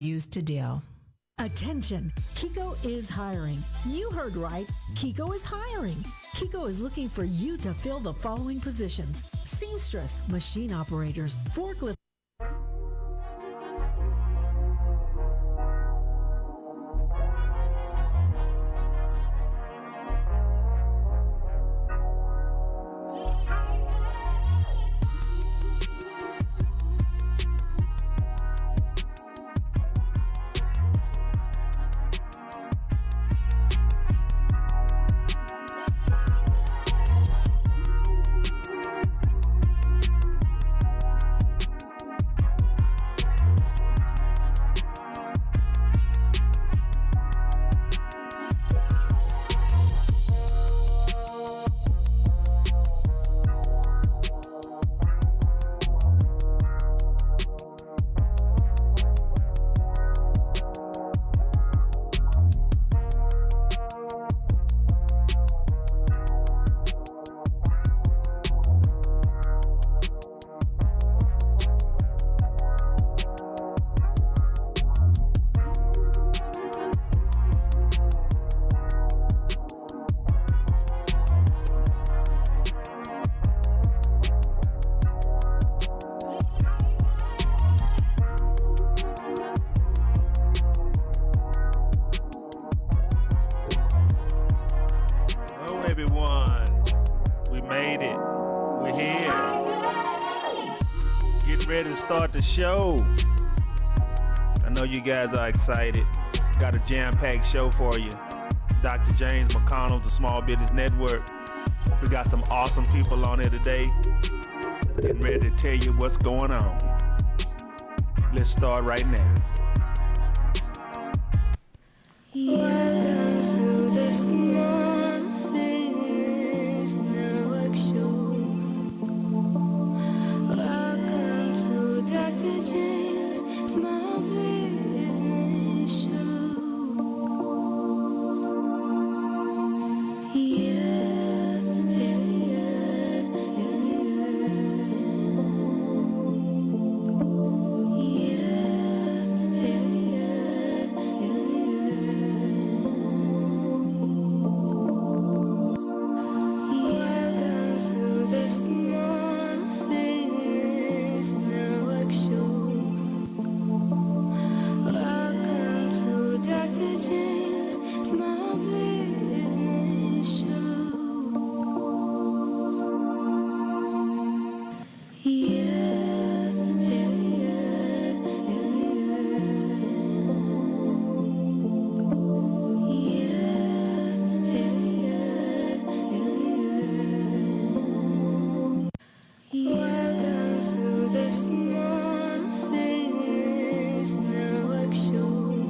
used to deal. Attention, Kiko is hiring. You heard right. Kiko is hiring. Kiko is looking for you to fill the following positions: seamstress, machine operators, forklift. Start the show. I know you guys are excited. Got a jam-packed show for you. Dr. James McConnell's, the Small Business Network. We got some awesome people on here today. Getting ready to tell you what's going on. Let's start right now. Welcome to the Small Business Network Show. Welcome to Dr. James Small Business Show. Yeah, yeah, yeah, Welcome to the Small Business Network Show. Welcome to Dr. James Small Business Show. Yeah, yeah, yeah, Welcome to the Small Business Network Show.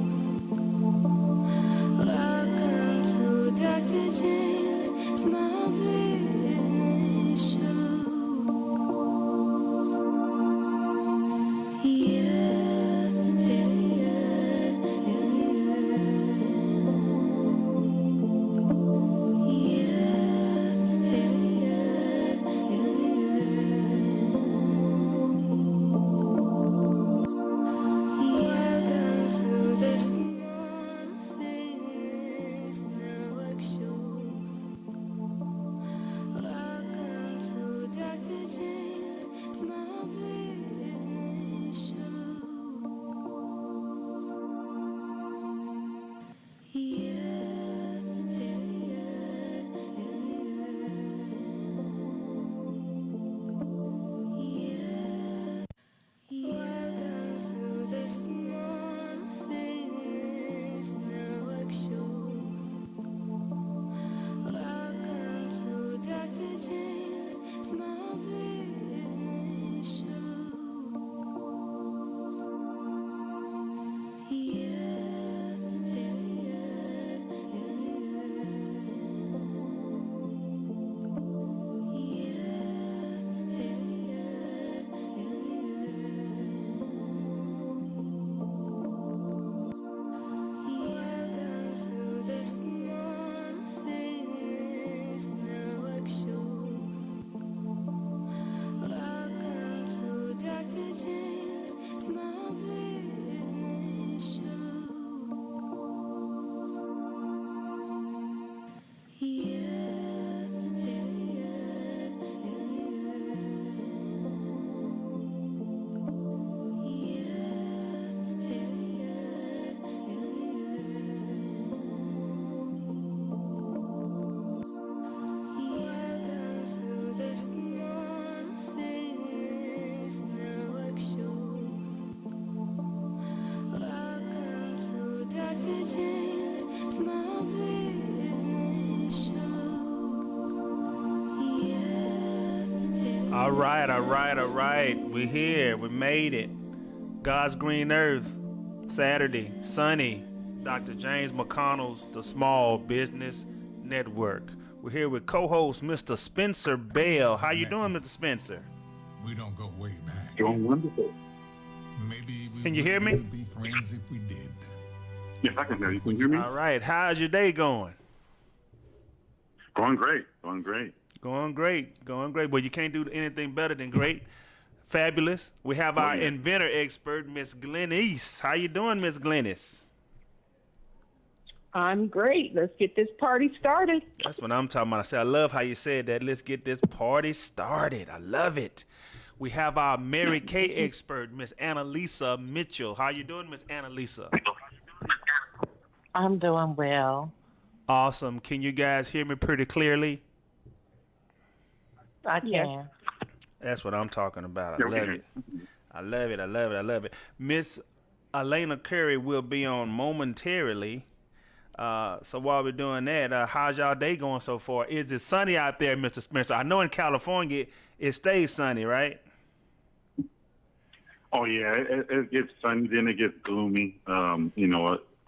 Dr. James, Small Business Show. Yeah. All right. We're here. We made it. God's green earth. Saturday, sunny. Dr. James McConnell's The Small Business Network. We're here with co-host Mr. Spencer Bell. How you doing, Mr. Spencer? We don't go way back. Doing wonderful. Maybe we Can you hear me? would be friends if we did. Yes, I can hear you. Can you hear me? All right. How's your day going? Going great. Going great. Well, you can't do anything better than great. Fabulous. We have our inventor expert, Miss Glennis. How you doing, Miss Glennis? I'm great. Let's get this party started. That's what I'm talking about. I said, I love how you said that. Let's get this party started. I love it. We have our Mary Kay expert, Miss Annalisa Mitchell. How you doing, Miss Annalisa? I'm doing well. Awesome. Can you guys hear me pretty clearly? I can. Yes. That's what I'm talking about. I love it. Miss Elena Curry will be on momentarily. So while we're doing that, how's y'all day going so far? Is it sunny out there, Mr. Spencer? I know in California it stays sunny, right? Oh yeah, it gets sunny, then it gets gloomy.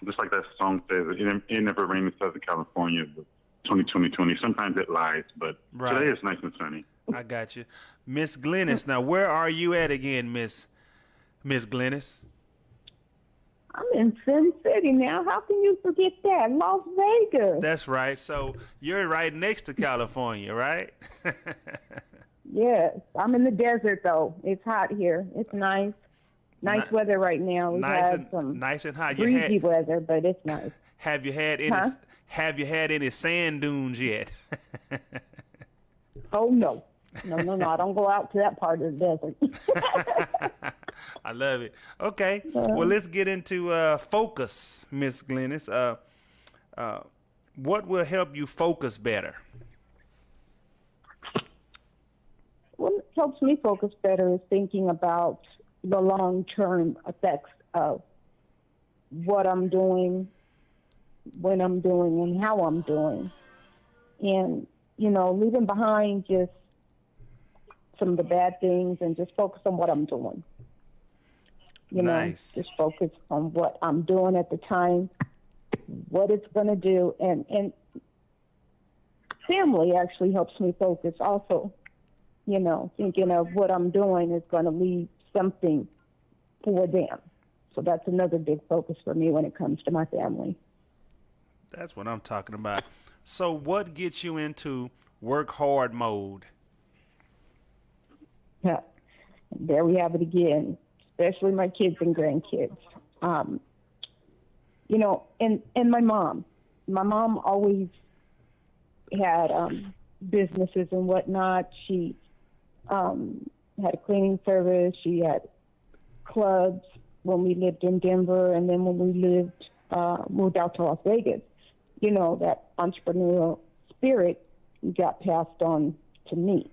Just like that song says, it never rains in Southern California. But 2020. Sometimes it lies, but today it's nice and sunny. I got you, Miss Glennis. Now, where are you at again, Miss Glennis? I'm in Sin City now. How can you forget that? Las Vegas. That's right. So you're right next to California, right? Yes. I'm in the desert, though. It's hot here. It's nice. Nice weather right now. We've had some nice and hot. breezy weather, but it's nice. Have you had any? Have you had any sand dunes yet? Oh, no. No. I don't go out to that part of the desert. I love it. Okay. Well, let's get into focus, Miss Glennis. What will help you focus better? What helps me focus better is thinking about the long-term effects of what I'm doing, when I'm doing, and how I'm doing. And, leaving behind just some of the bad things and just focus on what I'm doing. Nice. Just focus on what I'm doing at the time, what it's going to do. And family actually helps me focus also. Thinking of what I'm doing is going to leave something for them. So that's another big focus for me when it comes to my family. That's what I'm talking about. So what gets you into work hard mode? Yeah. There we have it again, especially my kids and grandkids. And my mom. My mom always had businesses and whatnot. She had a cleaning service. She had clubs when we lived in Denver, and then when we moved out to Las Vegas. That entrepreneurial spirit got passed on to me.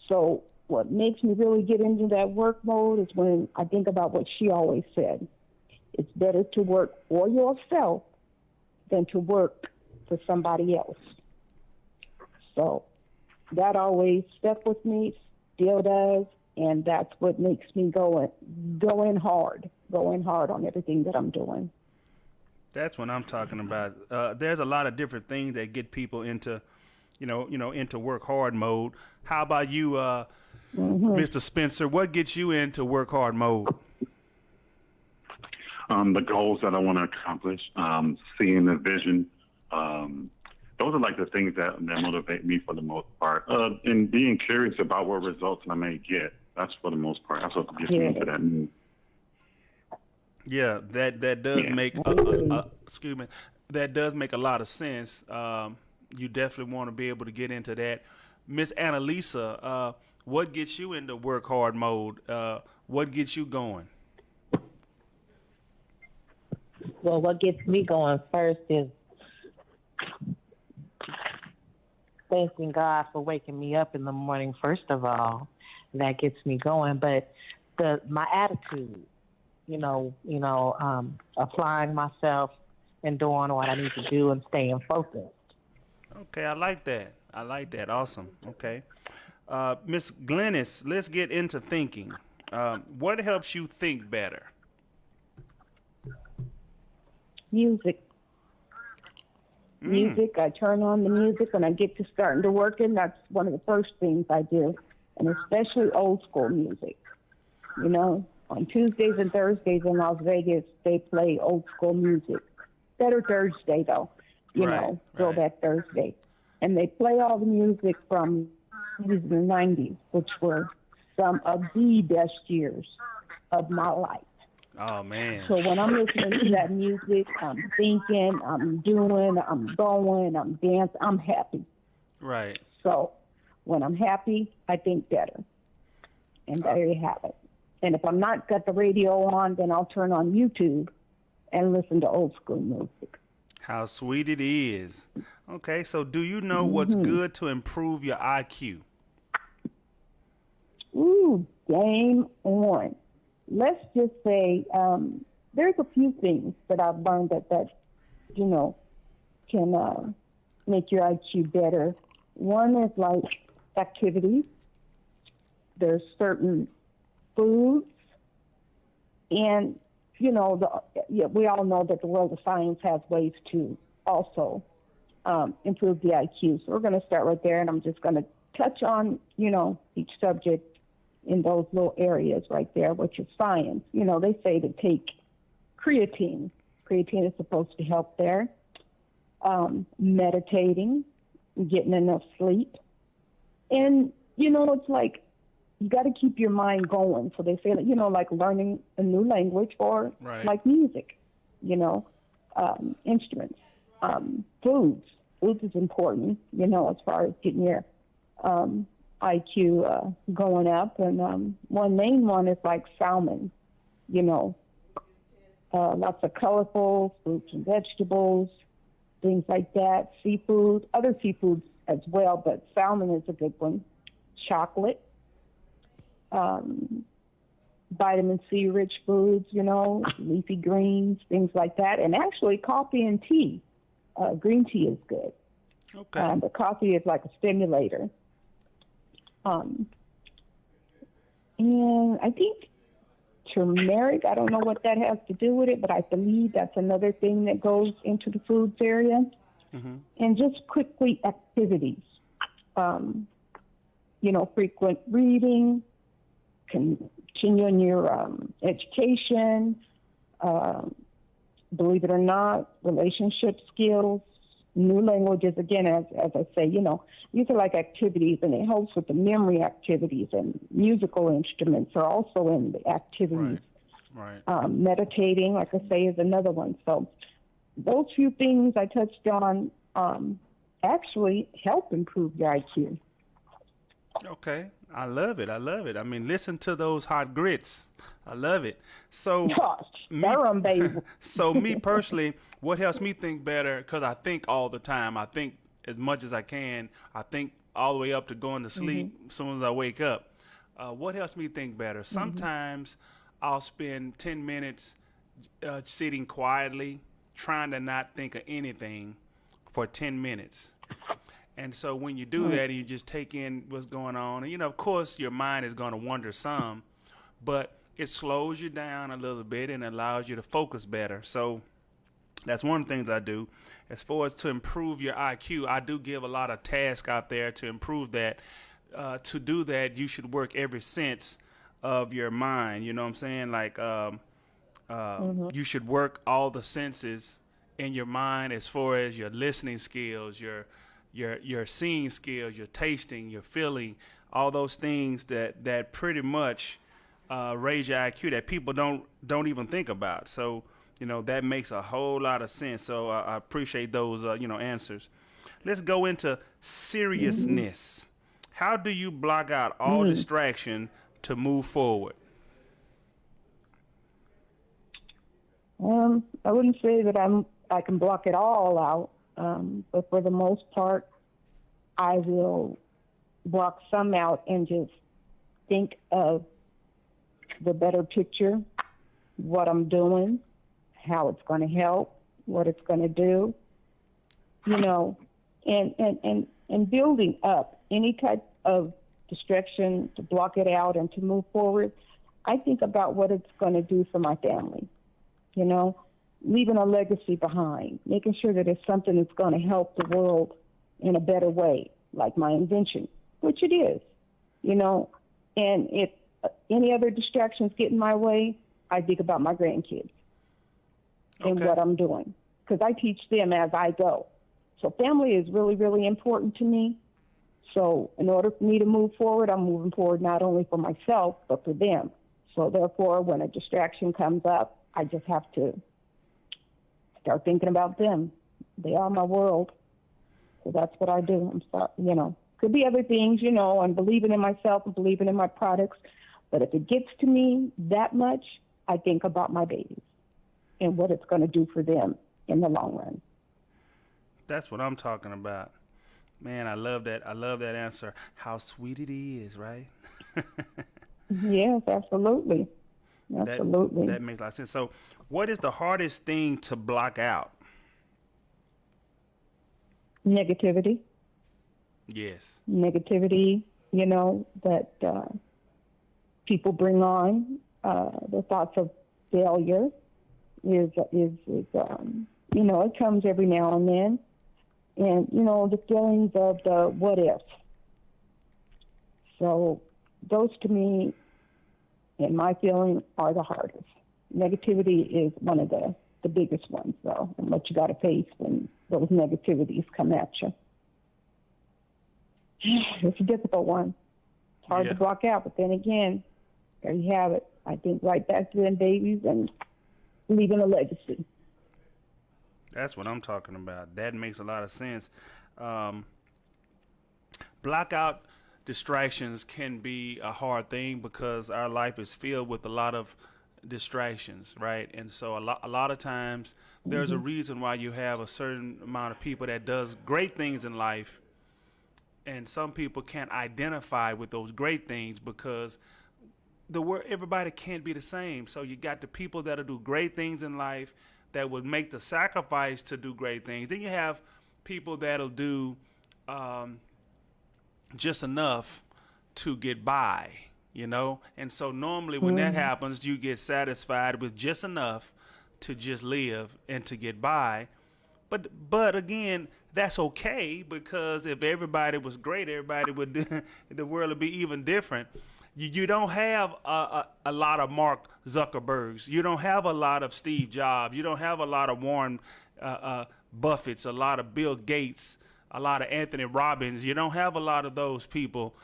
So what makes me really get into that work mode is when I think about what she always said. It's better to work for yourself than to work for somebody else. So that always stuck with me, still does, and that's what makes me go in hard on everything that I'm doing. That's what I'm talking about. There's a lot of different things that get people into, into work hard mode. How about you, Mr. Spencer? What gets you into work hard mode? The goals that I want to accomplish, seeing the vision. Those are like the things that motivate me for the most part. And being curious about what results I may get. That's for the most part. That's what gets me into that mood. Yeah, that does make that does make a lot of sense. You definitely want to be able to get into that. Miss Annalisa, what gets you into work hard mode? What gets you going? Well, what gets me going first is thanking God for waking me up in the morning, first of all. That gets me going. But my attitude, applying myself and doing what I need to do and staying focused. Okay, I like that. I like that. Awesome. Okay. Miss Glennis, let's get into thinking. What helps you think better? Music. Music. I turn on the music when I get to starting to work, and that's one of the first things I do, and especially old school music. You know, on Tuesdays and Thursdays in Las Vegas, they play old school music. Better Thursday, though, Throwback Thursday. And they play all the music from the 90s, which were some of the best years of my life. Oh, man. So when I'm listening to that music, I'm thinking, I'm doing, I'm going, I'm dancing, I'm happy. Right. So when I'm happy, I think better. And there you have it. And if I'm not got the radio on, then I'll turn on YouTube and listen to old school music. How sweet it is. Okay, so do you know what's good to improve your IQ? Ooh, game on. Let's just say there's a few things that I've learned that can make your IQ better. One is like activities. There's certain foods, and we all know that the world of science has ways to also improve the IQ. So we're going to start right there, and I'm just going to touch on each subject in those little areas right there, which is science. They say to take creatine. Creatine is supposed to help there. Meditating, getting enough sleep. And, it's like you got to keep your mind going. So they say, like learning a new language or like music, instruments. Foods. Foods is important, as far as getting your IQ going up. And one main one is like salmon, lots of colorful fruits and vegetables, things like that. Seafood, other seafoods as well, but salmon is a good one. Chocolate, vitamin C rich foods, leafy greens, things like that. And actually coffee and tea. Green tea is good. Okay. But coffee is like a stimulator. And I think turmeric, I don't know what that has to do with it, but I believe that's another thing that goes into the foods area. Mm-hmm. And just quickly activities. Frequent reading, continuing your education, believe it or not, relationship skills, new languages. Again, as I say, these are like activities, and it helps with the memory activities, and musical instruments are also in the activities. Right. Meditating, like I say, is another one. So those few things I touched on actually help improve your IQ. Okay. I love it. I mean, listen to those hot grits. I love it. So, so me personally, what helps me think better, because I think all the time. I think as much as I can. I think all the way up to going to sleep as soon as I wake up. What helps me think better? Sometimes I'll spend 10 minutes sitting quietly, trying to not think of anything for 10 minutes. And so when you do that, you just take in what's going on. And, of course, your mind is going to wander some, but it slows you down a little bit and allows you to focus better. So that's one of the things I do. As far as to improve your IQ, I do give a lot of tasks out there to improve that. To do that, you should work every sense of your mind. You know what I'm saying? Like you should work all the senses in your mind, as far as your listening skills, your seeing skills, your tasting, your feeling, all those things that pretty much raise your IQ that people don't even think about. So, that makes a whole lot of sense. So I appreciate those, answers. Let's go into seriousness. How do you block out all distraction to move forward? I wouldn't say that I can block it all out. But for the most part, I will block some out and just think of the better picture, what I'm doing, how it's going to help, what it's going to do, you know, and building up any type of distraction to block it out and to move forward. I think about what it's going to do for my family, you know, leaving a legacy behind, making sure that it's something that's going to help the world in a better way, like my invention, which it is, you know. And if any other distractions get in my way, I think about my grandkids and what I'm doing, because I teach them as I go. So family is really, really important to me. So in order for me to move forward, I'm moving forward not only for myself, but for them. So therefore, when a distraction comes up, I just have to start thinking about them. They are my world. So that's what I do. You know, could be other things, you know, and believing in myself and believing in my products. But if it gets to me that much, I think about my babies and what it's going to do for them in the long run. That's what I'm talking about. Man, I love that. I love that answer. How sweet it is, right? Yes, absolutely. Absolutely. That makes a lot of sense. So what is the hardest thing to block out? Negativity. Yes. Negativity, you know, that people bring on. The thoughts of failure is you know, it comes every now and then. And, you know, the feelings of the what if. So those to me, in my feeling, are the hardest. Negativity is one of the biggest ones, though, and what you got to face when those negativities come at you. It's a difficult one. It's hard to block out, but then again, there you have it. I think right back to them babies and leaving a legacy. That's what I'm talking about. That makes a lot of sense. Block out distractions can be a hard thing because our life is filled with a lot of distractions, right? And so a lot of times there's a reason why you have a certain amount of people that does great things in life, and some people can't identify with those great things because everybody can't be the same. So you got the people that'll do great things in life that would make the sacrifice to do great things. Then you have people that'll do just enough to get by, you know? And so normally when that happens, you get satisfied with just enough to just live and to get by. But again, that's okay, because if everybody was great, everybody would the world would be even different. You don't have a lot of Mark Zuckerbergs. You don't have a lot of Steve Jobs. You don't have a lot of Warren Buffetts, a lot of Bill Gates, a lot of Anthony Robbins. You don't have a lot of those people.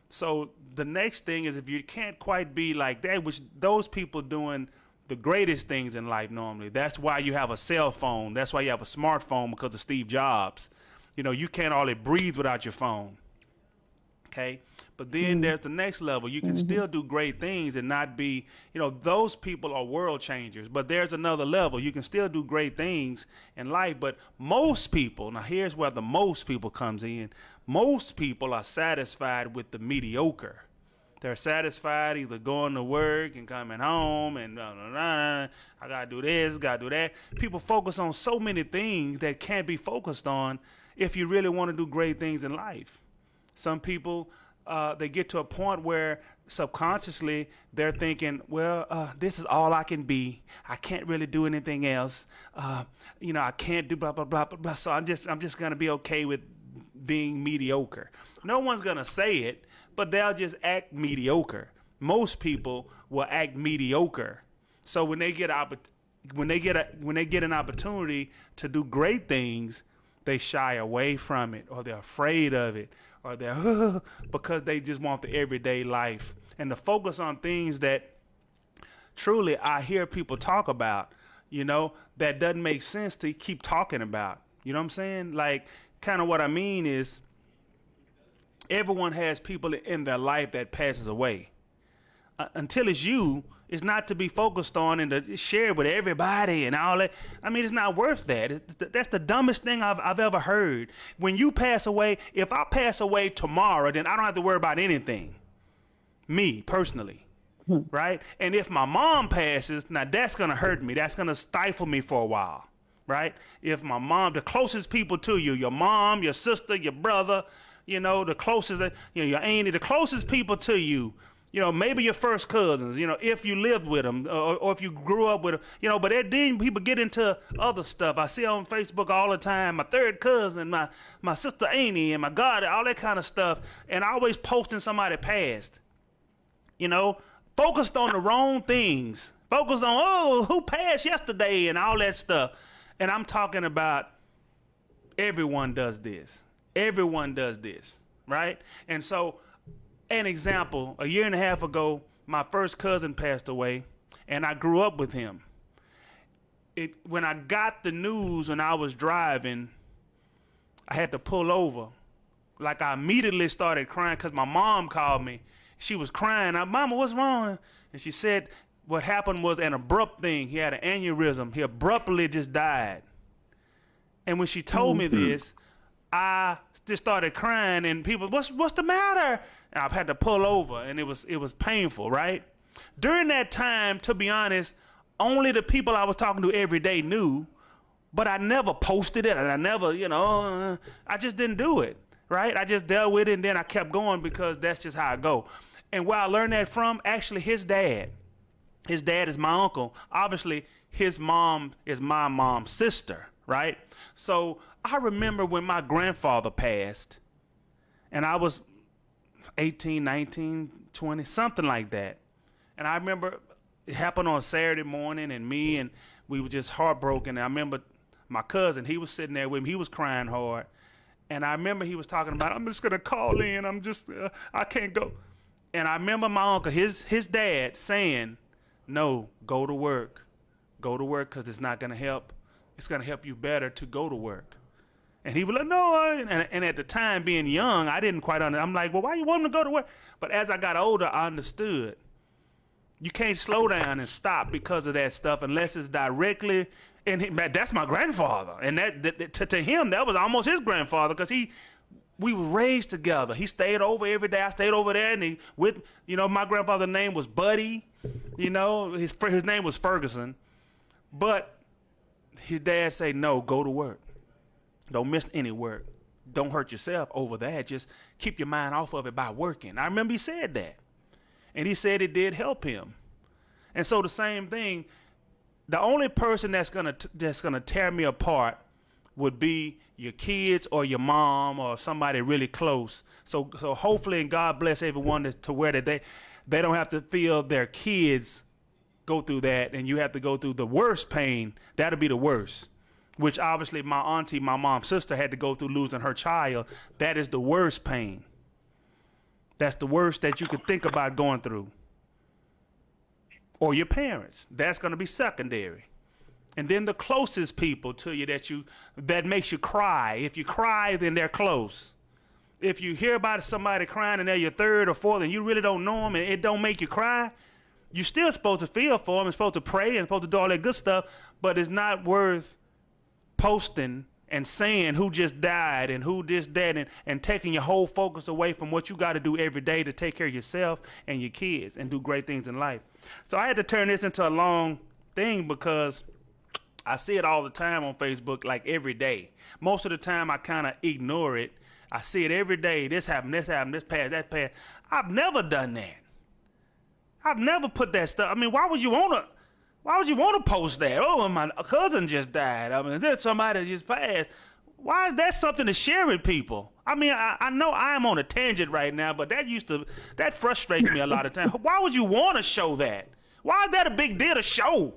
So the next thing is, if you can't quite be like that, which those people doing the greatest things in life normally. That's why you have a cell phone. That's why you have a smartphone, because of Steve Jobs. You know, you can't hardly breathe without your phone. Okay, but then there's the next level. You can still do great things and not be, you know, those people are world changers. But there's another level. You can still do great things in life. But most people, now here's where the most people comes in. Most people are satisfied with the mediocre. They're satisfied either going to work and coming home and I gotta do this, gotta do that. People focus on so many things that can't be focused on if you really want to do great things in life. Some people, they get to a point where subconsciously they're thinking, well, this is all I can be. I can't really do anything else. You know, I can't do blah, blah, blah, blah, blah. So I'm just going to be okay with being mediocre. No one's going to say it, but they'll just act mediocre. Most people will act mediocre. So when they get an opportunity to do great things, they shy away from it, or they're afraid of it, or they're because they just want the everyday life and to focus on things that truly I hear people talk about, you know, that doesn't make sense to keep talking about. You know what I'm saying? Like, kind of what I mean is, everyone has people in their life that passes away. Until it's you, it's not to be focused on and to share with everybody and all that. I mean, it's not worth that. That's the dumbest thing I've ever heard. When you pass away, if I pass away tomorrow, then I don't have to worry about anything. Me, personally. Right? And if my mom passes, now that's going to hurt me. That's going to stifle me for a while. right? If my mom, the closest people to you, your mom, your sister, your brother, you know, the closest, you know, your auntie, the closest people to you, you know, maybe your first cousins, you know, if you lived with them or if you grew up with them, you know, but then people get into other stuff. I see on Facebook all the time, my third cousin, my sister auntie, and my god, all that kind of stuff, and always posting somebody past, you know, focused on the wrong things, focused on, oh, who passed yesterday and all that stuff. And I'm talking about everyone does this. Everyone does this, right? And so, an example, a year and a half ago, my first cousin passed away, and I grew up with him. When I got the news when I was driving, I had to pull over. Like, I immediately started crying because my mom called me. She was crying. Mama, what's wrong? And she said what happened was an abrupt thing. He had an aneurysm. He abruptly just died. And when she told me this, I just started crying, and people, what's the matter? And I had to pull over, and it was painful, right? During that time, to be honest, only the people I was talking to every day knew, but I never posted it, and I never, you know, I just didn't do it, right? I just dealt with it, and then I kept going because that's just how I go. And where I learned that from, actually, his dad is my uncle. Obviously, his mom is my mom's sister, right? So I remember when my grandfather passed, and I was 18, 19, 20, something like that. And I remember it happened on Saturday morning, and we were just heartbroken. And I remember my cousin, he was sitting there with me. He was crying hard. And I remember he was talking about, I'm just going to call in. I can't go. And I remember my uncle, his dad saying, no, go to work. Go to work because it's not going to help. It's going to help you better to go to work. And he was like, no. And at the time, being young, I didn't quite understand. I'm like, well, why you want him to go to work? But as I got older, I understood. You can't slow down and stop because of that stuff unless it's directly. And that's my grandfather. And to him, that was almost his grandfather because we were raised together. He stayed over every day. I stayed over there. And my grandfather's name was Buddy. You know, his name was Ferguson. But his dad said, no, go to work. Don't miss any work. Don't hurt yourself over that. Just keep your mind off of it by working. I remember he said that. And he said it did help him. And so the same thing, the only person that's gonna tear me apart would be your kids or your mom or somebody really close. So hopefully, and God bless everyone to where that they don't have to feel their kids go through that, and you have to go through the worst pain. That'll be the worst. Which obviously my auntie, my mom's sister, had to go through losing her child. That is the worst pain. That's the worst that you could think about going through. Or your parents. That's going to be secondary. And then the closest people to you that makes you cry. If you cry, then they're close. If you hear about somebody crying and they're your third or fourth and you really don't know them and it don't make you cry, you're still supposed to feel for them and supposed to pray and supposed to do all that good stuff, but it's not worth posting and saying who just died and who just dead and taking your whole focus away from what you got to do every day to take care of yourself and your kids and do great things in life. So I had to turn this into a long thing because I see it all the time on Facebook, like every day. Most of the time I kind of ignore it. I see it every day. This happened, this passed, that passed. I've never done that. I've never put that stuff. I mean, why would you want to post that? Oh, my cousin just died. I mean, there's somebody just passed. Why is that something to share with people? I mean, I know I am on a tangent right now, but that frustrates me a lot of times. Why would you want to show that? Why is that a big deal to show?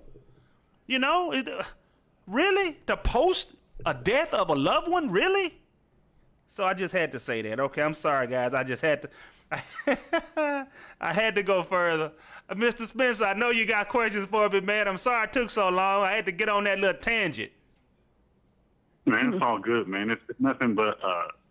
You know, really? To post a death of a loved one? Really? So I just had to say that. Okay, I'm sorry, guys. I just had to. I had to go further. Mr. Spencer, I know you got questions for me, man. I'm sorry it took so long. I had to get on that little tangent. Man, it's all good, man. It's nothing but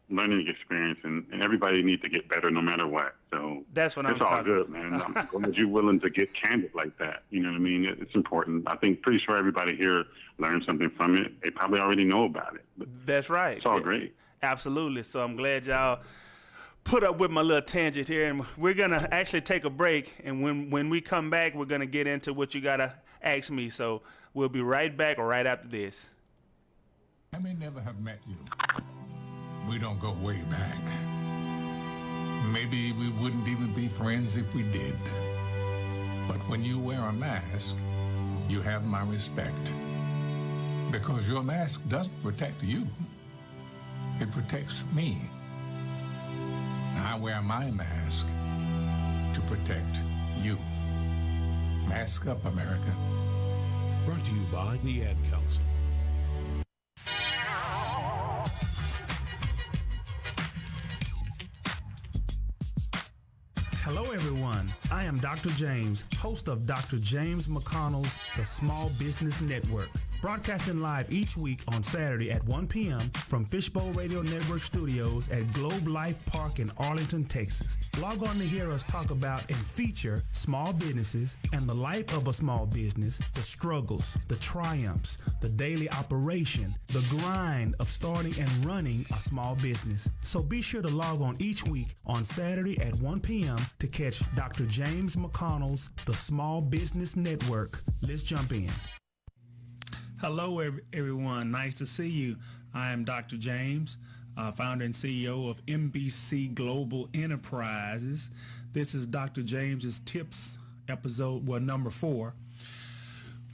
learning experience, and everybody needs to get better no matter what. So that's what I'm talking about. It's all good, man. I'm glad you're willing to get candid like that. You know what I mean? It's important. I think pretty sure everybody here learned something from it. They probably already know about it. But that's right. It's all great. Absolutely. So I'm glad y'all put up with my little tangent here, and we're gonna actually take a break, and when we come back, we're gonna get into what you gotta ask me. So we'll be right back right after this. I may never have met you. We don't go way back. Maybe we wouldn't even be friends if we did. But when you wear a mask, you have my respect. Because your mask doesn't protect you. It protects me. I wear my mask to protect you. Mask up, America. Brought to you by the Ad Council. Hello, everyone. I am Dr. James, host of Dr. James McConnell's The Small Business Network, broadcasting live each week on Saturday at 1 p.m. from Fishbowl Radio Network Studios at Globe Life Park in Arlington, Texas. Log on to hear us talk about and feature small businesses and the life of a small business, the struggles, the triumphs, the daily operation, the grind of starting and running a small business. So be sure to log on each week on Saturday at 1 p.m. to catch Dr. James McConnell's The Small Business Network. Let's jump in. Hello, everyone. Nice to see you. I am Dr. James, founder and CEO of MBC Global Enterprises. This is Dr. James's Tips episode, number 4.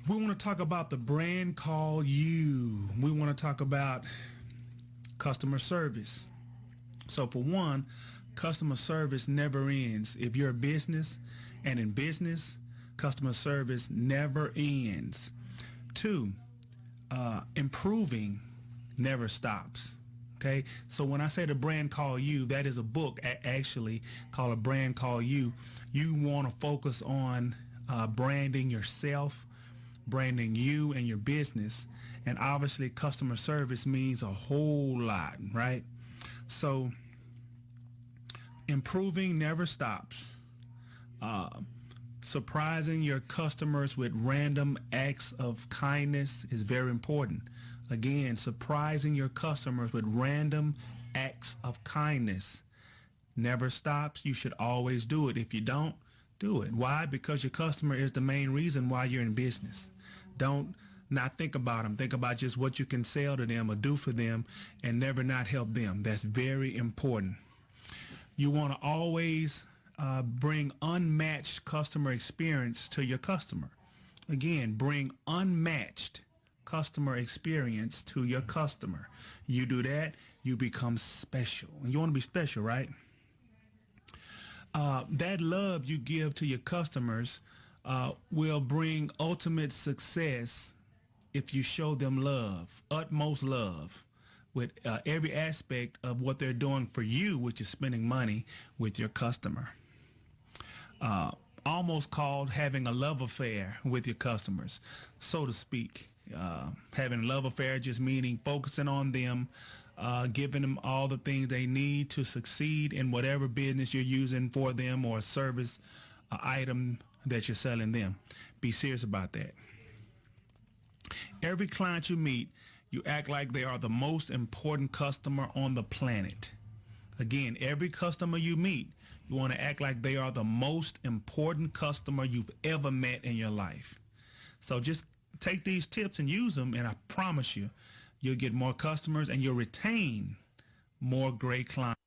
We want to talk about the brand called you. We want to talk about customer service. So for one, customer service never ends. If you're a business and in business, customer service never ends. 2, improving never stops. Okay, so when I say the brand called you, that is a book actually called A Brand Called You. You want to focus on branding yourself, branding you and your business, and obviously customer service means a whole lot, right? So improving never stops. Surprising your customers with random acts of kindness is very important. Again, surprising your customers with random acts of kindness never stops. You should always do it. If you don't, do it. Why? Because your customer is the main reason why you're in business. Don't not think about them. Think about just what you can sell to them or do for them and never not help them. That's very important. You want to always bring unmatched customer experience to your customer. Again, bring unmatched customer experience to your customer. You do that, you become special. And you want to be special, right? That love you give to your customers will bring ultimate success if you show them love, utmost love, with every aspect of what they're doing for you, which is spending money with your customer. Almost called having a love affair with your customers, so to speak. Having a love affair just meaning focusing on them, giving them all the things they need to succeed in whatever business you're using for them or service item that you're selling them. Be serious about that. Every client you meet, you act like they are the most important customer on the planet. Again, every customer you meet, you want to act like they are the most important customer you've ever met in your life. So just take these tips and use them, and I promise you, you'll get more customers and you'll retain more great clients.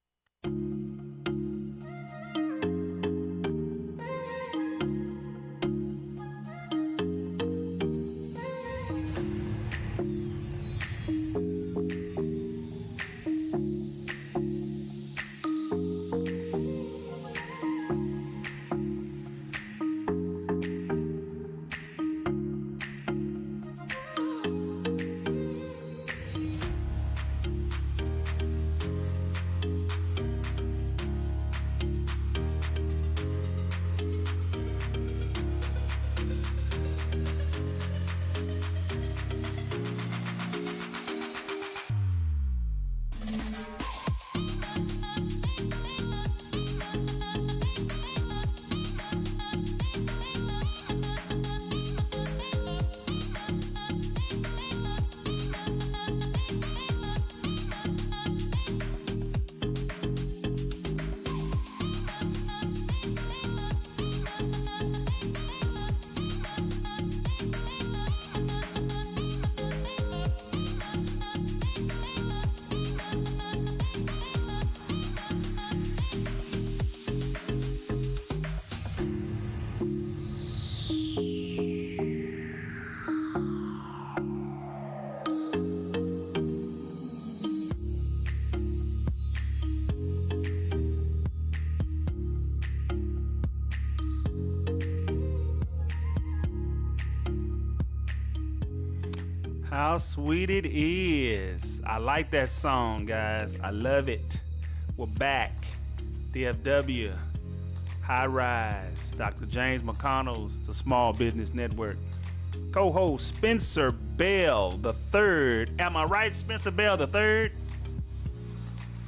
How sweet it is. I like that song, guys. I love it. We're back. DFW, High Rise, Dr. James McConnell's, the Small Business Network. Co-host Spencer Bell the third. Am I right, Spencer Bell the third?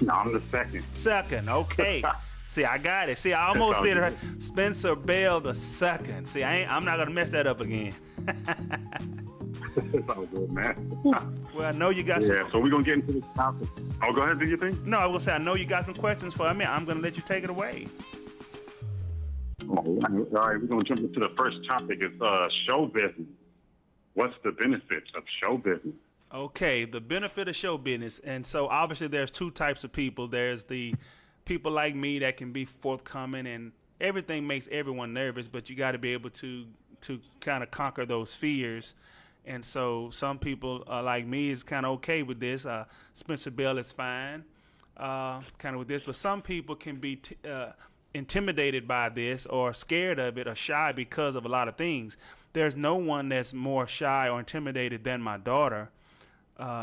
No, I'm the second. Second, okay. See, I got it. See, I almost did it right. Spencer Bell the second. See, I'm not gonna mess that up again. It's all good, man. Well, I know you got some. Yeah, so we're gonna get into this topic. Oh, go ahead, do your thing. No, I will say I know you got some questions for me. I'm gonna let you take it away. All right, we're gonna jump into the first topic. It's show business. What's the benefits of show business? Okay, the benefit of show business. And so obviously there's two types of people. There's the people like me that can be forthcoming and everything makes everyone nervous, but you got to be able to kind of conquer those fears. And so some people like me is kind of okay with this. Spencer Bell is fine kind of with this, but some people can be intimidated by this or scared of it or shy because of a lot of things. There's no one that's more shy or intimidated than my daughter.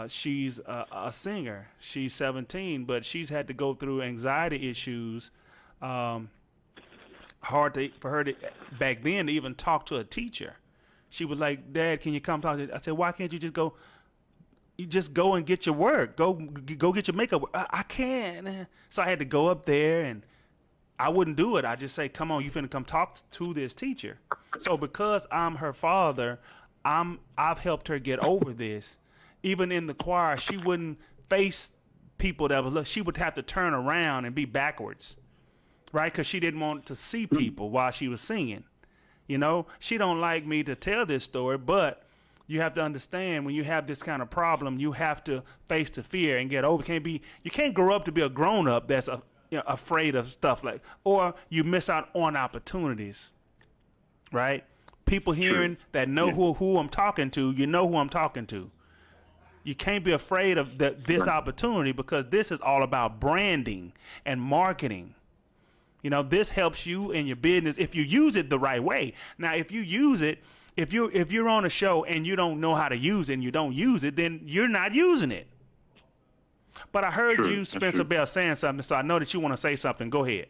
She's a singer. She's 17, but she's had to go through anxiety issues. Hard for her to back then to even talk to a teacher. She was like, "Dad, can you come talk to?" I said, "Why can't you just go? You just go and get your work. Go get your makeup. I can't." So I had to go up there, and I wouldn't do it. I just say, "Come on, you finna come talk to this teacher." So because I'm her father, I've helped her get over this. Even in the choir, she wouldn't face people that would look. She would have to turn around and be backwards, right? Because she didn't want to see people while she was singing. You know, she don't like me to tell this story, but you have to understand when you have this kind of problem, you have to face the fear and get over. You can't grow up to be a grown up that's afraid of stuff like, or you miss out on opportunities, right? People hearing that know who I'm talking to, you know who I'm talking to. You can't be afraid of this opportunity because this is all about branding and marketing. You know, this helps you in your business if you use it the right way. Now, if you use it, if you're on a show and you don't know how to use it and you don't use it, then you're not using it. But I heard you, Spencer Bell, saying something, so I know that you want to say something. Go ahead.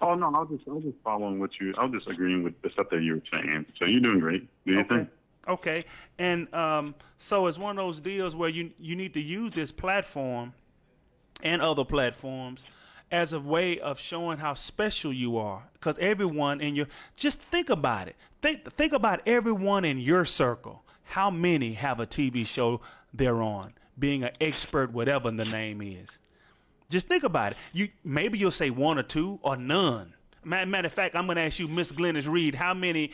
Oh no, I was just following what you. I was just agreeing with the stuff that you were saying. So you're doing great. Do you think? Okay, and so it's one of those deals where you need to use this platform and other platforms as a way of showing how special you are. Because everyone in your, just think about it. Think about everyone in your circle. How many have a TV show they're on, being an expert, whatever the name is? Just think about it. Maybe you'll say one or two or none. Matter of fact, I'm going to ask you, Miss Glennis Reed, how many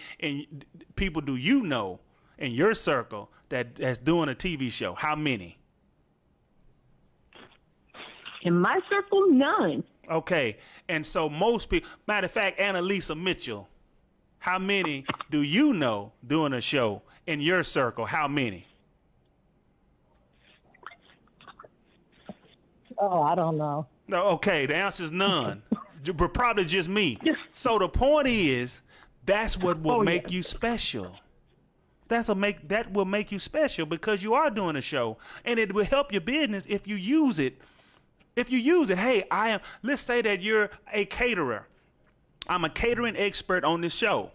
people do you know in your circle that's doing a TV show? How many? In my circle, none. Okay. And so most people, matter of fact, Annalisa Mitchell, how many do you know doing a show in your circle? How many? Oh, I don't know. No, okay, the answer is none. But probably just me. So the point is, that's what will make you special. That will make you special because you are doing a show, and it will help your business if you use it. If you use it, hey, let's say that you're a caterer. I'm a catering expert on this show.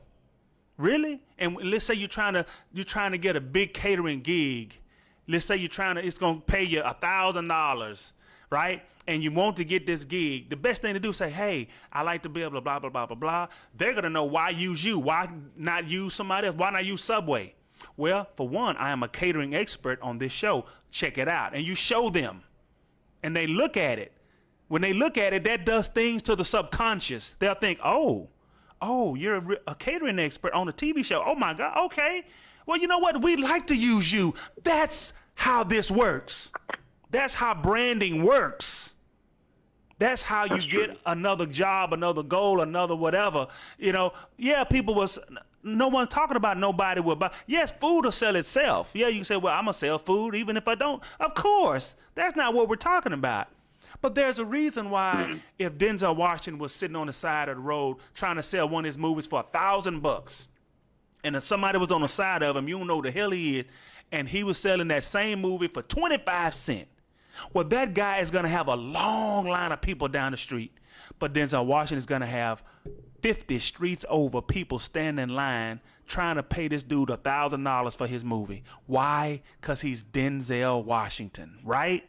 Really? And let's say you're trying to get a big catering gig. Let's say it's going to pay you $1,000, right? And you want to get this gig. The best thing to do is say, hey, I like to be able to blah, blah, blah, blah, blah. They're going to know why use you. Why not use somebody else? Why not use Subway? Well, for one, I am a catering expert on this show. Check it out. And you show them. And they look at it. When they look at it, that does things to the subconscious. They'll think, oh, you're a catering expert on a TV show. Oh, my God. Okay. Well, you know what? We'd like to use you. That's how this works. That's how branding works. That's how you get another job, another goal, another whatever. You know, no one's talking about nobody will buy. Yes, food will sell itself. Yeah, you can say, well, I'm going to sell food even if I don't. Of course. That's not what we're talking about. But there's a reason why if Denzel Washington was sitting on the side of the road trying to sell one of his movies for $1,000, and if somebody was on the side of him, you don't know who the hell he is, and he was selling that same movie for 25 cents. Well, that guy is going to have a long line of people down the street, but Denzel Washington is going to have 50 streets over people standing in line trying to pay this dude $1,000 for his movie. Why? Because he's Denzel Washington, right?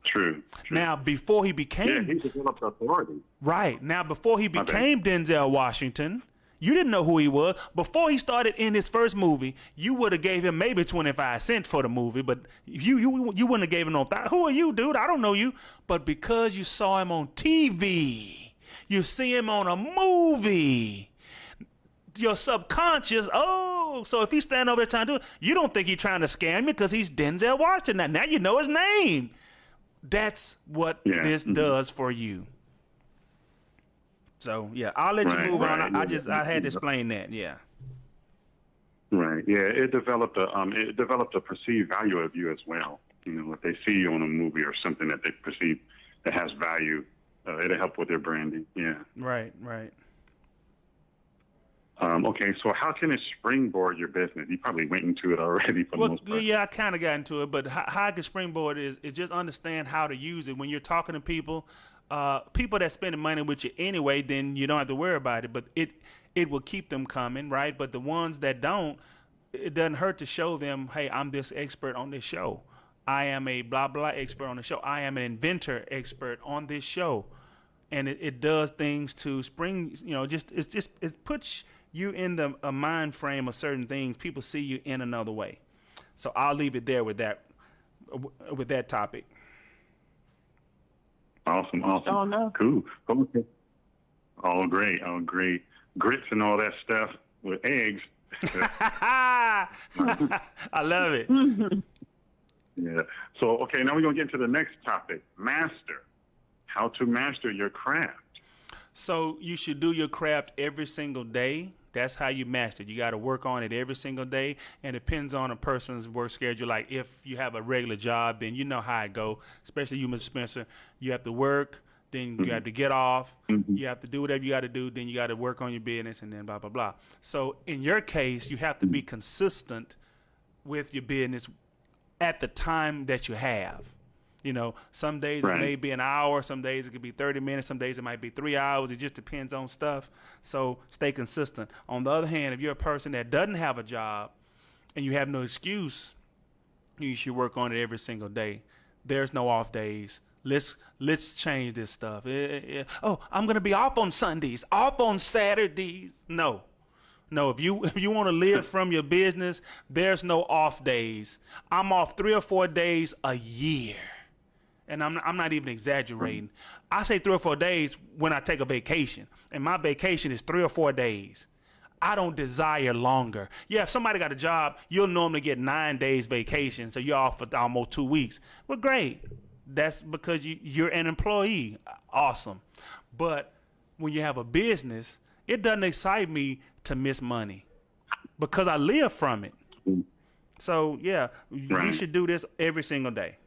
True. Now, before he became... Yeah, he developed authority. Right. Now, before he became Denzel Washington, you didn't know who he was. Before he started in his first movie, you would have gave him maybe 25 cents for the movie, but you wouldn't have gave him no... Who are you, dude? I don't know you. But because you saw him on TV, you see him on a movie, your subconscious, so if he's standing over there trying to do it, you don't think he's trying to scam you because he's Denzel Washington. Now you know his name. That's what this does for you. So yeah, I'll let you move on. I had to explain that. Yeah. Right. Yeah. It developed a perceived value of you as well. You know, if they see you on a movie or something that they perceive that has value, it'll help with their branding. Yeah. Right. Right. Okay, so how can it springboard your business? You probably went into it already for the most part. Yeah, I kind of got into it, but how I can springboard is just understand how to use it. When you're talking to people that spending money with you anyway, then you don't have to worry about it. But it will keep them coming, right? But the ones that don't, it doesn't hurt to show them, hey, I'm this expert on this show. I am a blah, blah expert on the show. I am an inventor expert on this show. And it does things to spring, it puts you in a mind frame of certain things. People see you in another way. So I'll leave it there with that topic. Awesome. Oh, no. Cool. Okay. All great. Grits and all that stuff with eggs. I love it. Yeah. So, okay, now we're going to get into the next topic, master. How to master your craft. So you should do your craft every single day. That's how you master it. You got to work on it every single day, and it depends on a person's work schedule. Like if you have a regular job, then you know how it go. Especially you, Mr. Spencer. You have to work, then you have to get off. You have to do whatever you got to do. Then you got to work on your business, and then blah, blah, blah. So in your case, you have to be consistent with your business at the time that you have. You know, some days it may be an hour, some days it could be 30 minutes, some days it might be 3 hours. It just depends on stuff. So stay consistent. On the other hand, if you're a person that doesn't have a job and you have no excuse, you should work on it every single day. There's no off days. Let's change this stuff. Oh, I'm going to be off on Sundays, off on Saturdays. No, if you want to live from your business, there's no off days. I'm off 3 or 4 days a year. And I'm not even exaggerating. I say 3 or 4 days when I take a vacation. And my vacation is 3 or 4 days. I don't desire longer. Yeah, if somebody got a job, you'll normally get 9 days vacation. So you're off for almost 2 weeks. Well, great. That's because you're an employee. Awesome. But when you have a business, it doesn't excite me to miss money because I live from it. So, yeah, you should do this every single day.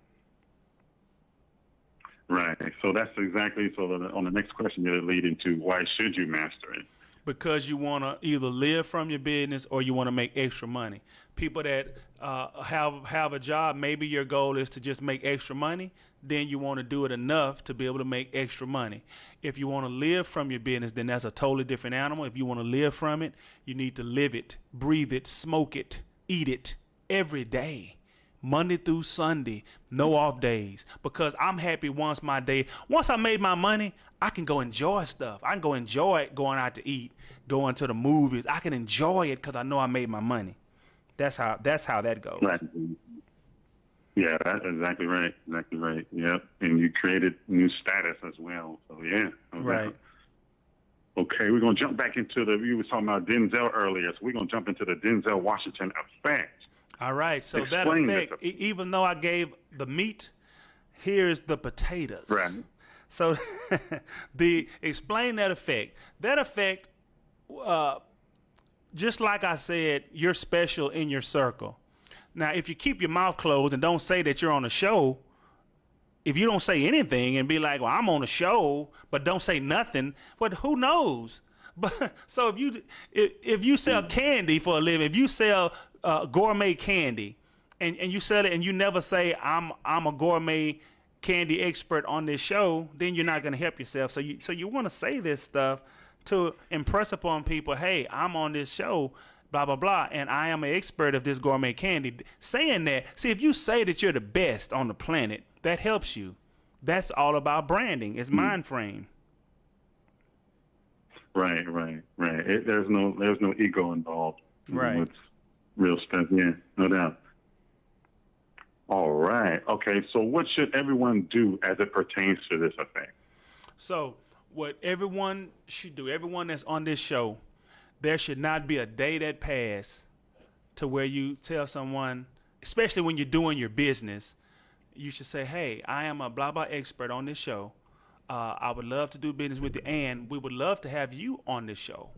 Right. So that's exactly, on the next question you'll lead into, why should you master it? Because you want to either live from your business or you want to make extra money. People that have a job, maybe your goal is to just make extra money, then you want to do it enough to be able to make extra money. If you want to live from your business, then that's a totally different animal. If you want to live from it, you need to live it, breathe it, smoke it, eat it every day. Monday through Sunday, no off days, because I'm happy once I made my money, I can go enjoy stuff. I can go enjoy going out to eat, going to the movies. I can enjoy it because I know I made my money. That's how that goes. Right. Yeah, that's exactly right. Exactly right. Yep. And you created new status as well. So yeah. Right. Okay, we're gonna jump back into we were talking about Denzel earlier, so we're gonna jump into the Denzel Washington effect. All right, so that effect, even though I gave the meat, here's the potatoes. Right. So explain that effect. That effect, just like I said, you're special in your circle. Now, if you keep your mouth closed and don't say that you're on a show, if you don't say anything and be like, well, I'm on a show, but don't say nothing, but who knows? But so if you sell candy for a living, if you sell gourmet candy, and you sell it and you never say I'm a gourmet candy expert on this show, then you're not going to help yourself. So you want to say this stuff to impress upon people. Hey, I'm on this show, blah blah blah, and I am an expert of this gourmet candy. Saying that, see, if you say that you're the best on the planet, that helps you. That's all about branding. It's mind frame. Right. There's no ego involved. Right. It's real stuff. Yeah, no doubt. All right. Okay. So, what should everyone do as it pertains to this effect? So, what everyone should do, everyone that's on this show, there should not be a day that pass to where you tell someone, especially when you're doing your business, you should say, "Hey, I am a blah blah expert on this show. I would love to do business with you, and we would love to have you on this show."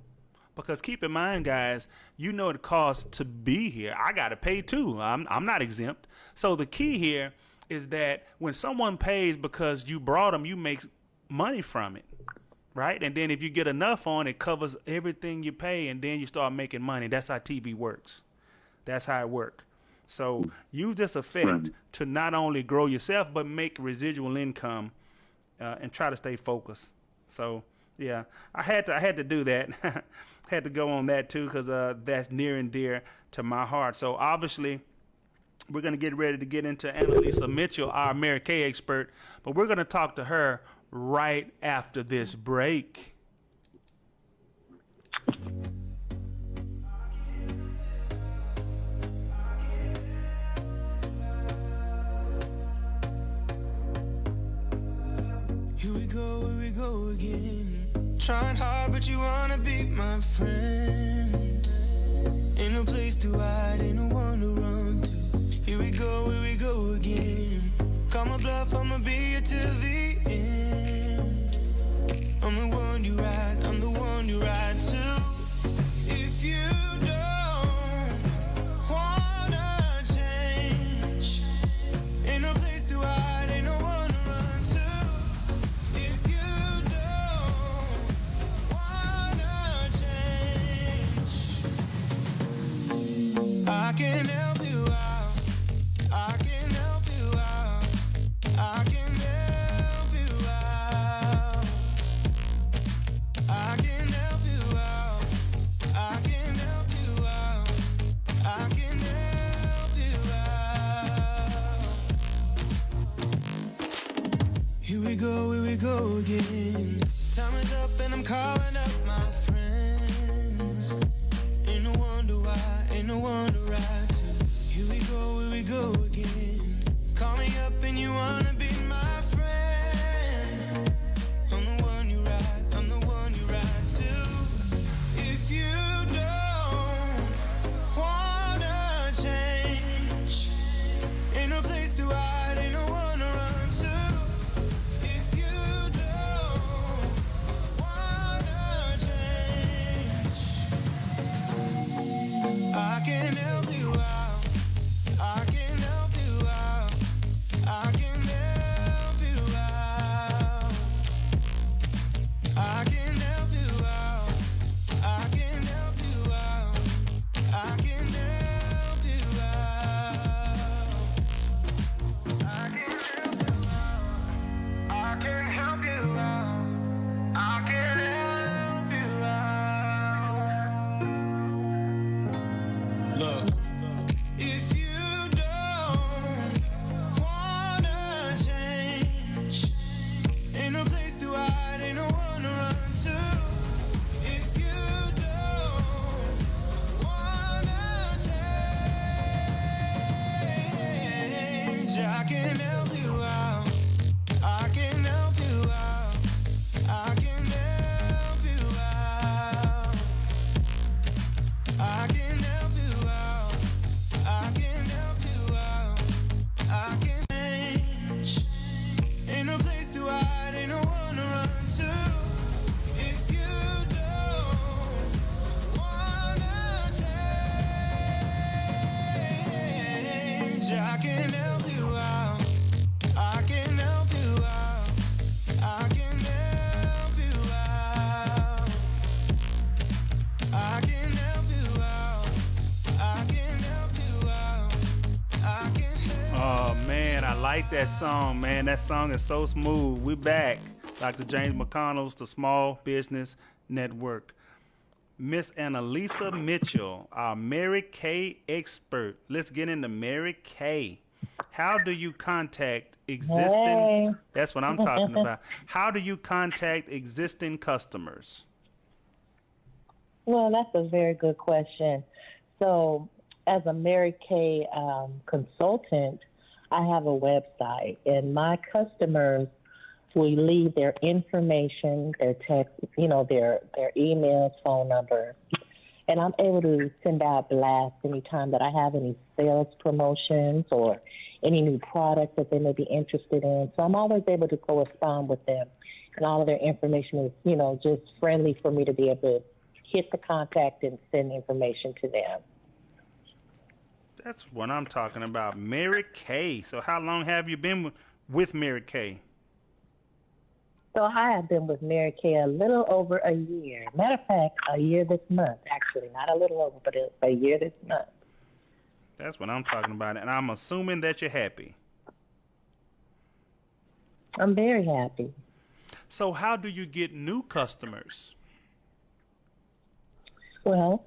Because keep in mind, guys, you know it costs to be here. I got to pay too. I'm not exempt. So the key here is that when someone pays because you brought them, you make money from it, right? And then if you get enough on, it covers everything you pay, and then you start making money. That's how TV works. That's how it works. So use this effect to not only grow yourself, but make residual income. And try to stay focused. So yeah, I had to do that. Had to go on that too, because that's near and dear to my heart. So obviously, we're gonna get ready to get into Annalisa Mitchell, our Mary Kay expert, but we're gonna talk to her right after this break. Here we go again. Trying hard, but you wanna be my friend. Ain't no place to hide, ain't no one to run to. Here we go again. Call my bluff, I'ma be here till the end. I'm the one you ride, I'm the one you ride to. If you don't wanna change, ain't no place to hide, ain't no one to run to. If you don't wanna change, I can help you out. I can help you out. I can help you out. I can help you out. I can help you out. I can help you out. Here we go again. Time is up and I'm calling up my friends. Ain't no wonder why, ain't no one to ride to. Here we go again. Call me up and you wanna be my friend. I'm the one you ride, I'm the one you ride to. If you don't wanna change, ain't no place to hide, ain't no one to run to. If you don't wanna change, I can help you out. I can help you out. I can help you out. I can help you out. I can help you out. I can help you out. I can help you out. I can help you out. I can help you out. Look. If you don't wanna change, ain't no place to hide, ain't no one to run to. If you don't wanna change, I can help you out. I can help you out. I can help you out. I can help you out. I can help you out. I can change. Ain't no place to hide, ain't no one to run to. If you don't wanna change, I can help you out. I can help you out. I can help you out. Oh, man, I like that song, man. That song is so smooth. We're back. Dr. James McConnell's The Small Business Network. Miss Annalisa Mitchell, our Mary Kay expert. Let's get into Mary Kay. How do you contact existing... Hey. That's what I'm talking about. How do you contact existing customers? Well, that's a very good question. So, as a Mary Kay consultant, I have a website, and my customers will leave their information, their text, their emails, phone number, and I'm able to send out blasts anytime that I have any sales promotions or any new products that they may be interested in. So I'm always able to correspond with them, and all of their information is, just friendly for me to be able to hit the contact and send information to them. That's what I'm talking about, Mary Kay. So how long have you been with Mary Kay? So I have been with Mary Kay a little over a year. Matter of fact, a year this month, actually. Not a little over, but a year this month. That's what I'm talking about, and I'm assuming that you're happy. I'm very happy. So how do you get new customers? Well,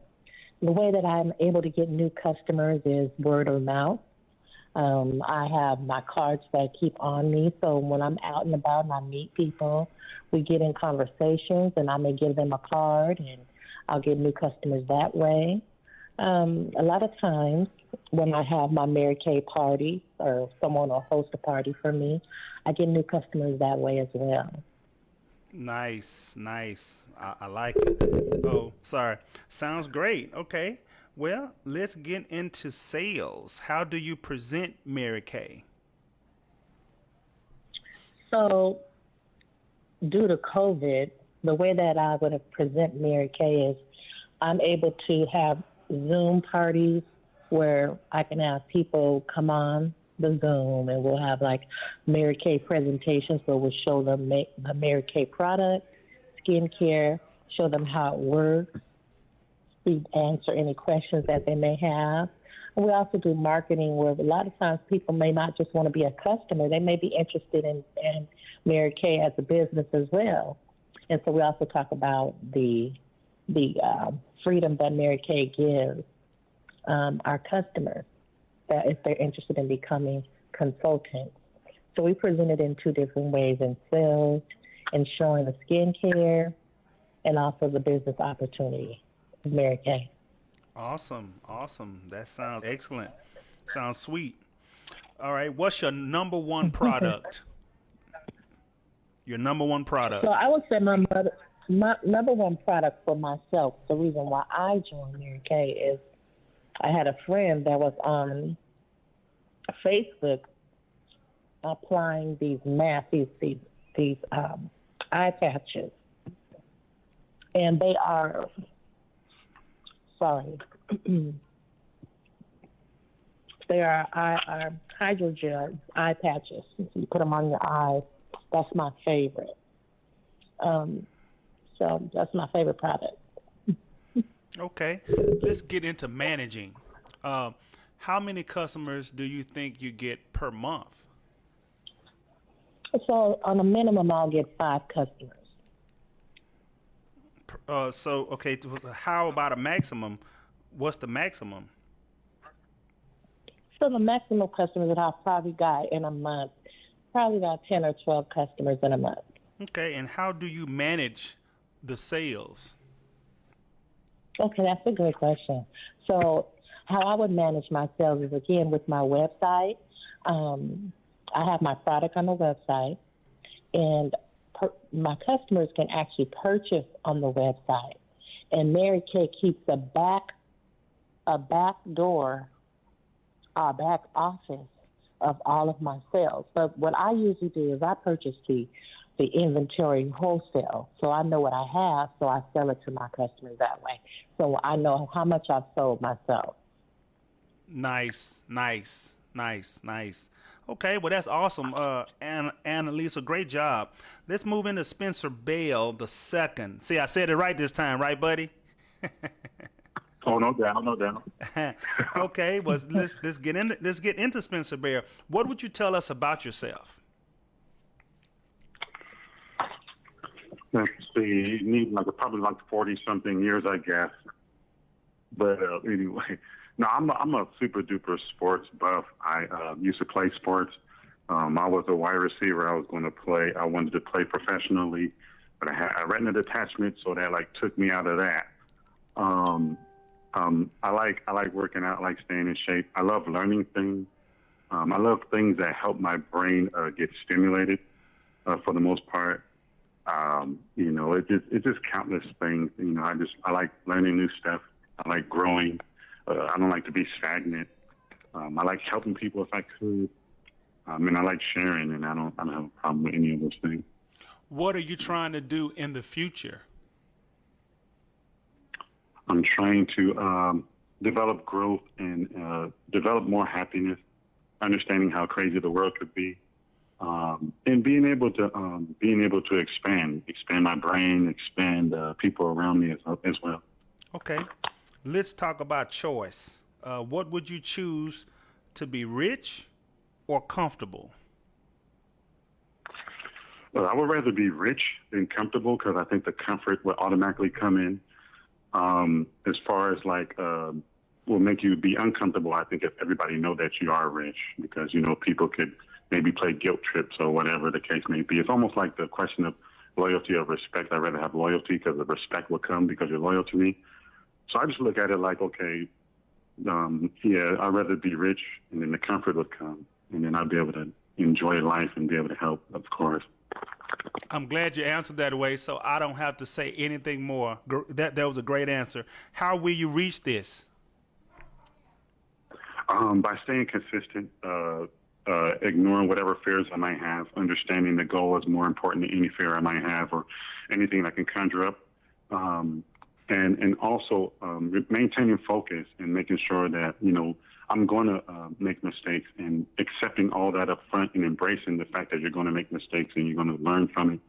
the way that I'm able to get new customers is word of mouth. I have my cards that I keep on me, so when I'm out and about and I meet people, we get in conversations, and I may give them a card, and I'll get new customers that way. A lot of times when I have my Mary Kay party or someone will host a party for me, I get new customers that way as well. Nice. I like it. Oh, sorry. Sounds great. Okay. Well, let's get into sales. How do you present Mary Kay? So, due to COVID, the way that I would have present Mary Kay is I'm able to have Zoom parties where I can have people come on the Zoom, and we'll have like Mary Kay presentations where we'll show them the Mary Kay product, skincare, show them how it works. We answer any questions that they may have. And we also do marketing where a lot of times people may not just want to be a customer. They may be interested in Mary Kay as a business as well. And so we also talk about the freedom that Mary Kay gives our customers, that if they're interested in becoming consultants. So we present it in two different ways, in sales and showing the skincare and also the business opportunity of Mary Kay. Awesome. That sounds excellent. Sounds sweet. All right. What's your number one product? Your number one product. So I would say my number one product for myself, the reason why I joined Mary Kay is I had a friend that was on Facebook applying these masks, these eye patches, and they are they are hydrogel eye patches. You put them on your eyes. That's my favorite. So that's my favorite product. Okay, let's get into managing. How many customers do you think you get per month? So on a minimum, I'll get 5 customers. Okay, how about a maximum? What's the maximum? So the maximum customers that I've probably got in a month, probably about 10 or 12 customers in a month. Okay, and how do you manage the sales? Okay, that's a great question. So how I would manage my sales is, again, with my website. I have my product on the website, and my customers can actually purchase on the website. And Mary Kay keeps a back door, a back office of all of my sales. But what I usually do is I purchase the inventory wholesale. So I know what I have, so I sell it to my customers that way. So I know how much I've sold myself. Nice. Okay, well, that's awesome. Annalisa, great job. Let's move into Spencer Bell the second. See, I said it right this time, right, buddy? Oh, no doubt, no doubt. Okay, well let's get into Spencer Bear. What would you tell us about yourself? Let's see, need probably 40-something years, I guess. But anyway, no, I'm a super duper sports buff. I used to play sports. I was a wide receiver. I wanted to play professionally, but I had a retina detachment, so that took me out of that. I like working out. I like staying in shape. I love learning things. I love things that help my brain get stimulated. For the most part, it's just countless things. I like learning new stuff. I like growing. I don't like to be stagnant. I like helping people if I could. And I like sharing, and I don't have a problem with any of those things. What are you trying to do in the future? I'm trying to develop growth and develop more happiness, understanding how crazy the world could be, and being able to expand my brain, expand people around me as well. Okay, let's talk about choice. What would you choose to be rich or comfortable? Well, I would rather be rich than comfortable because I think the comfort will automatically come in. As far as will make you be uncomfortable, I think if everybody know that you are rich, because people could maybe play guilt trips or whatever the case may be. It's almost like the question of loyalty or respect. I'd rather have loyalty because the respect will come because you're loyal to me. So I just look at it like, okay, I'd rather be rich, and then the comfort would come, and then I'd be able to enjoy life and be able to help, of course. I'm glad you answered that way, so I don't have to say anything more. That was a great answer. How will you reach this? By staying consistent, ignoring whatever fears I might have, understanding the goal is more important than any fear I might have or anything I can conjure up, and also maintaining focus and making sure that I'm going to make mistakes, and accepting all that up front and embracing the fact that you're going to make mistakes and you're going to learn from it.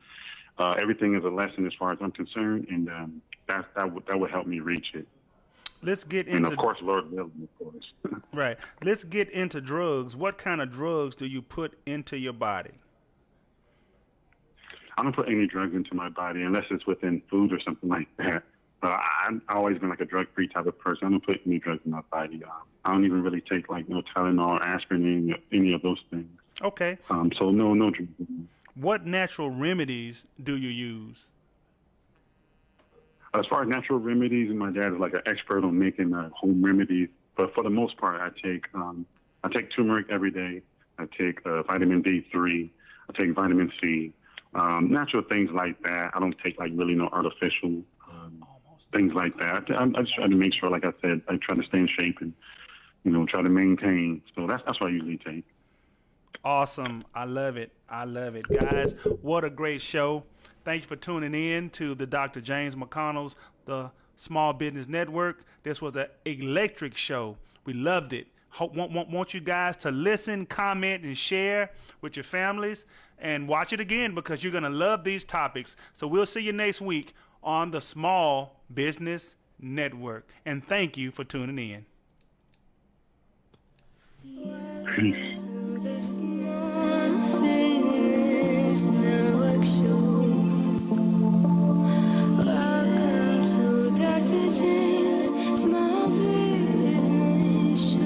Everything is a lesson as far as I'm concerned, and that would help me reach it. Let's get into, and of course, Lord willing, of course. Right. Let's get into drugs. What kind of drugs do you put into your body? I don't put any drugs into my body unless it's within food or something like that. I've always been a drug-free type of person. I don't put any drugs in my body. I don't even really take Tylenol or aspirin, any of those things. Okay. So no drugs. What natural remedies do you use? As far as natural remedies, my dad is an expert on making home remedies. But for the most part, I take turmeric every day. I take vitamin D3. I take vitamin C. Natural things like that. I don't take really no artificial things like that. I just try to make sure, like I said, I try to stay in shape and try to maintain. So that's what I usually take. Awesome. I love it. Guys, what a great show. Thank you for tuning in to the Dr. James McConnell's, the Small Business Network. This was an electric show. We loved it. Want you guys to listen, comment, and share with your families, and watch it again because you're going to love these topics. So we'll see you next week on the Small Business Network. And thank you for tuning in. Peace. The Small Business Network Show. Welcome to Dr. James Small Business Show.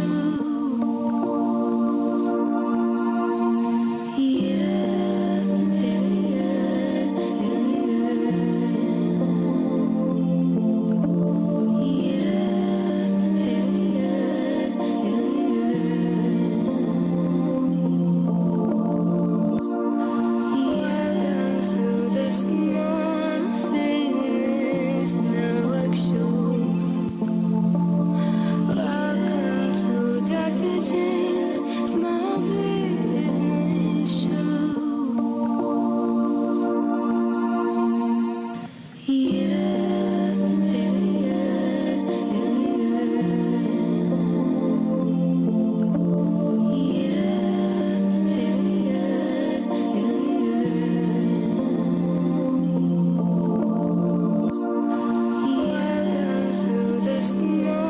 Small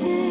change.